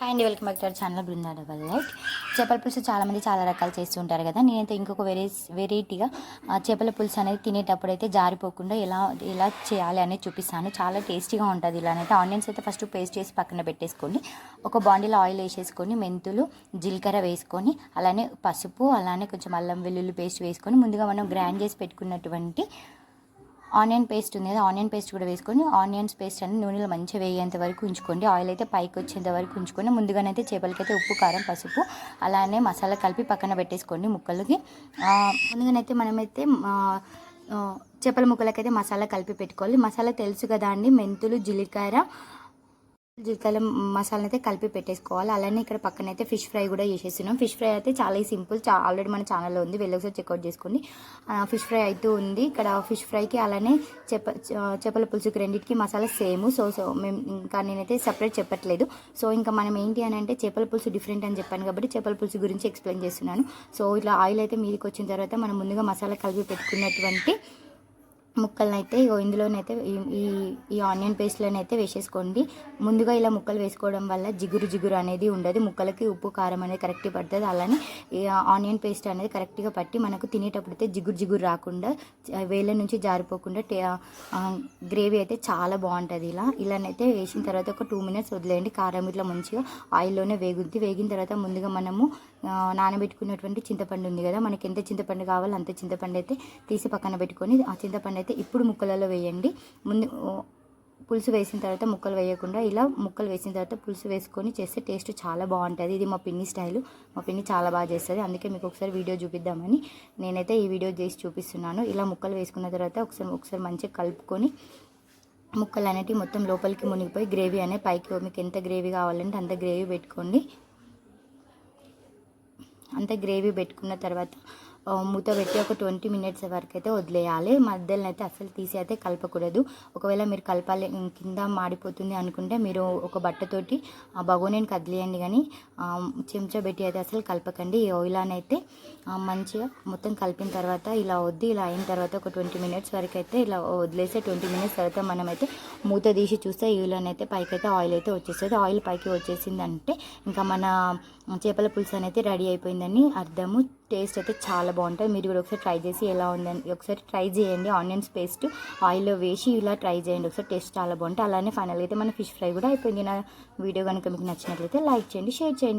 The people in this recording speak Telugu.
హాయ్ అండి, welcome back to our channel Brinda double like. చేపల పులుసు చాలామంది చాలా రకాలు చేస్తూ ఉంటారు కదా. నేనైతే ఇంకొక వెరైటీగా చేపల పులుసు అనేది తినేటప్పుడు అయితే జారిపోకుండా ఎలా చేయాలి అనేది చూపిస్తాను. చాలా టేస్టీగా ఉంటుంది. ఇలానైతే ఆనియన్స్ అయితే ఫస్ట్ పేస్ట్ చేసి పక్కన పెట్టేసుకోండి. ఒక బాండీలో ఆయిల్ వేసేసుకొని మెంతులు జీలకర్ర వేసుకొని అలానే పసుపు అలానే కొంచెం అల్లం వెల్లుల్లి పేస్ట్ వేసుకొని ముందుగా మనం గ్రైండ్ చేసి పెట్టుకున్నటువంటి ఆనియన్ పేస్ట్ ఉంది కదా, ఆనియన్ పేస్ట్ కూడా వేసుకొని ఆనియన్స్ పేస్ట్ అనేది నూనెలో మంచిగా వేయేంత వరకు ఉంచుకోండి. ఆయిల్ అయితే పైకి వచ్చేంత వరకు ఉంచుకొని ముందుగానైతే చేపలకైతే ఉప్పు కారం పసుపు అలానే మసాలా కలిపి పక్కన పెట్టేసుకోండి ముక్కలకి. ముందుగానైతే మనమైతే చేపల ముక్కలకైతే మసాలా కలిపి పెట్టుకోవాలి. మసాలా తెలుసు కదా అండి, మెంతులు జీలకర్ర మసాలా అయితే కలిపి పెట్టేసుకోవాలి. అలానే ఇక్కడ పక్కన అయితే ఫిష్ ఫ్రై కూడా చేసేస్తున్నాం. ఫిష్ ఫ్రై అయితే చాలా సింపుల్, ఆల్రెడీ మన ఛానల్లో ఉంది, వెళ్ళి ఒకసారి చెక్అవుట్ చేసుకోండి. ఫిష్ ఫ్రై అయితే ఉంది ఇక్కడ. ఫిష్ ఫ్రైకి అలానే చేపల పులుసుకి రెండింటికి మసాలా సేమ్. మేము ఇంకా నేనైతే సపరేట్ చెప్పట్లేదు. సో ఇంకా మనం ఏంటి అని అంటే చేపల పులుసు డిఫరెంట్ అని చెప్పాను కాబట్టి చేపల పులుసు గురించి ఎక్స్ప్లెయిన్ చేస్తున్నాను. సో ఇట్లా ఆయిల్ అయితే మీదకి వచ్చిన తర్వాత మనం ముందుగా మసాలా కలిపి పెట్టుకున్నటువంటి ముక్కలను అయితే ఇందులోనైతే ఈ ఆనియన్ పేస్ట్లోనైతే వేసేసుకోండి. ముందుగా ఇలా ముక్కలు వేసుకోవడం వల్ల జిగురు అనేది ఉండదు, ముక్కలకి ఉప్పు కారం అనేది కరెక్ట్గా పడుతుంది. అలానే ఈ ఆనియన్ పేస్ట్ అనేది కరెక్ట్గా పట్టి మనకు తినేటప్పుడు అయితే జిగురు రాకుండా వేళ్ళ నుంచి జారిపోకుండా గ్రేవీ అయితే చాలా బాగుంటుంది. ఇలానైతే వేసిన తర్వాత ఒక 2 minutes వదిలేయండి. కారం ఇట్లా మంచిగా ఆయిల్లోనే వేగిన తర్వాత ముందుగా మనము నానబెట్టుకున్నటువంటి చింతపండు ఉంది కదా, మనకి ఎంత చింతపండు కావాలో అంత చింతపండు అయితే తీసి పక్కన పెట్టుకొని ఆ చింతపండు అయితే ఇప్పుడు ముక్కలలో వేయండి. ముందు పులుసు వేసిన తర్వాత ముక్కలు వేయకుండా ఇలా ముక్కలు వేసిన తర్వాత పులుసు వేసుకొని చేస్తే టేస్ట్ చాలా బాగుంటుంది. ఇది మా పిన్ని స్టైలు, మా పిన్ని చాలా బాగా చేస్తుంది. అందుకే మీకు ఒకసారి వీడియో చూపిద్దామని నేనైతే ఈ వీడియో చేసి చూపిస్తున్నాను. ఇలా ముక్కలు వేసుకున్న తర్వాత ఒకసారి మంచిగా కలుపుకొని ముక్కలు అనేటివి మొత్తం లోపలికి మునిగిపోయి గ్రేవీ అనేది పైకి, మీకు ఎంత గ్రేవీ కావాలంటే అంత గ్రేవీ పెట్టుకోండి. అంత గ్రేవీ పెట్టుకున్న తర్వాత మూత పెట్టి ఒక 20 minutes వరకు అయితే వదిలేయాలి. మధ్యలో అయితే అసలు తీసి అయితే కలపకూడదు. ఒకవేళ మీరు కలపాలి కింద మాడిపోతుంది అనుకుంటే మీరు ఒక బట్టతోటి ఆ బగోనీని కదిలేయండి, కానీ చెంచా పెట్టి అయితే అసలు కలపకండి. ఇలానైతే మంచిగా మొత్తం కలిపిన తర్వాత ఇలా అయిన తర్వాత ఒక 20 minutes వరకు అయితే ఇలా వదిలేస్తే 20 minutes తర్వాత మనమైతే మూత తీసి చూస్తే ఇలానైతే పైకి అయితే ఆయిల్ అయితే వచ్చేస్తుంది. ఆయిల్ పైకి వచ్చేసిందంటే ఇంకా మన చేపల పులుసు అనేది రెడీ అయిపోయిందని అర్థము. టేస్ట్ అయితే చాలా బాగుంటుంది. మీరు కూడా ఒకసారి ట్రై చేసి ఎలా ఉందని ఒకసారి ట్రై చేయండి. ఆనియన్స్ పేస్ట్ ఆయిల్లో వేసి ఇలా ట్రై చేయండి ఒకసారి, టేస్ట్ చాలా బాగుంటుంది. అలానే ఫైనల్గా అయితే మన ఫిష్ ఫ్రై కూడా అయిపోయింది. నా వీడియో కనుక మీకు నచ్చినట్లయితే లైక్ చేయండి, షేర్ చేయండి.